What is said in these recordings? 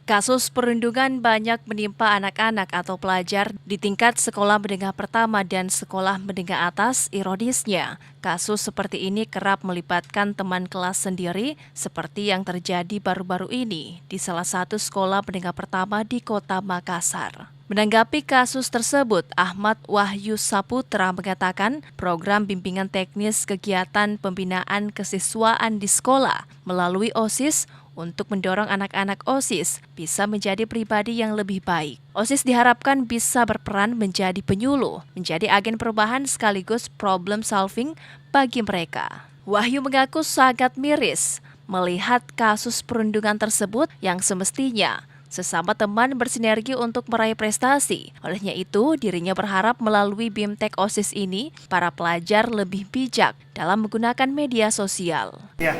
Kasus perundungan banyak menimpa anak-anak atau pelajar di tingkat sekolah menengah pertama dan sekolah menengah atas. Ironisnya, kasus seperti ini kerap melibatkan teman kelas sendiri seperti yang terjadi baru-baru ini di salah satu sekolah menengah pertama di Kota Makassar. Menanggapi kasus tersebut, Ahmad Wahyu Saputra mengatakan program bimbingan teknis kegiatan pembinaan kesiswaan di sekolah melalui OSIS untuk mendorong anak-anak OSIS bisa menjadi pribadi yang lebih baik. OSIS diharapkan bisa berperan menjadi penyuluh, menjadi agen perubahan sekaligus problem solving bagi mereka. Wahyu mengaku sangat miris melihat kasus perundungan tersebut yang semestinya sesama teman bersinergi untuk meraih prestasi. Olehnya itu, dirinya berharap melalui BIMTEK OSIS ini, para pelajar lebih bijak dalam menggunakan media sosial. Ya,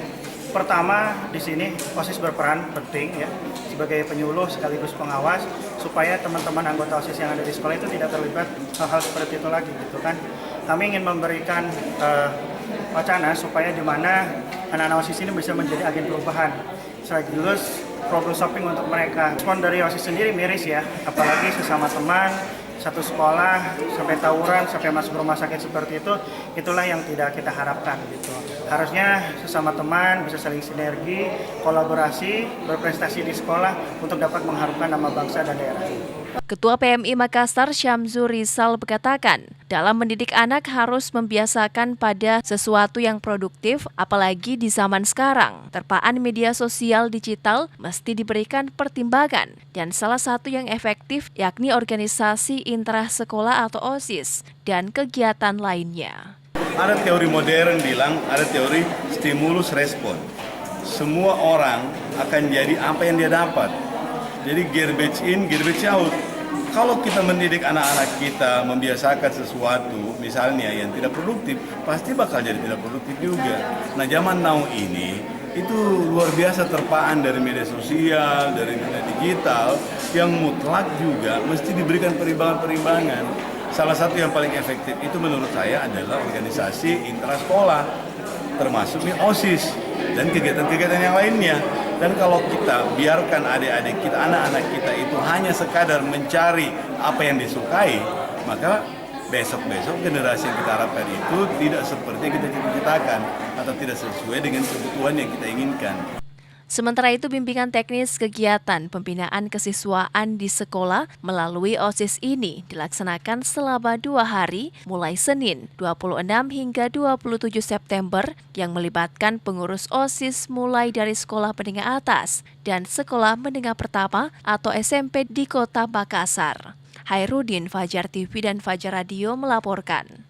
pertama di sini OSIS berperan penting ya sebagai penyuluh sekaligus pengawas supaya teman-teman anggota OSIS yang ada di sekolah itu tidak terlibat hal-hal seperti itu lagi gitu kan. Kami ingin memberikan wacana supaya di mana anak-anak OSIS ini bisa menjadi agen perubahan sekaligus problem solving untuk mereka. Respon dari OSIS sendiri miris ya, apalagi sesama teman satu sekolah sampai tawuran, sampai masuk rumah sakit seperti itu, itulah yang tidak kita harapkan gitu. Harusnya sesama teman bisa saling sinergi, kolaborasi, berprestasi di sekolah untuk dapat mengharumkan nama bangsa dan daerah. Ketua PMI Makassar Syamzur Rizal berkatakan, dalam mendidik anak harus membiasakan pada sesuatu yang produktif, apalagi di zaman sekarang. Terpaan media sosial digital mesti diberikan pertimbangan, dan salah satu yang efektif yakni organisasi intrasekolah atau OSIS dan kegiatan lainnya. Ada teori modern bilang, ada teori stimulus respon. Semua orang akan jadi apa yang dia dapat. Jadi garbage in, garbage out. Kalau kita mendidik anak-anak kita membiasakan sesuatu, misalnya yang tidak produktif, pasti bakal jadi tidak produktif juga. Nah, zaman now ini itu luar biasa terpaan dari media sosial, dari media digital, yang mutlak juga mesti diberikan perimbangan-perimbangan. Salah satu yang paling efektif itu menurut saya adalah organisasi intrasekolah, termasuk OSIS dan kegiatan-kegiatan yang lainnya. Dan kalau kita biarkan adik-adik kita, anak-anak kita itu hanya sekadar mencari apa yang disukai, maka besok-besok generasi yang kita harapkan itu tidak seperti yang kita cita-citakan atau tidak sesuai dengan kebutuhan yang kita inginkan. Sementara itu, bimbingan teknis kegiatan pembinaan kesiswaan di sekolah melalui OSIS ini dilaksanakan selama 2 hari, mulai Senin 26 hingga 27 September, yang melibatkan pengurus OSIS mulai dari sekolah menengah atas dan sekolah menengah pertama atau SMP di Kota Makassar. Hairudin, Fajar TV dan Fajar Radio melaporkan.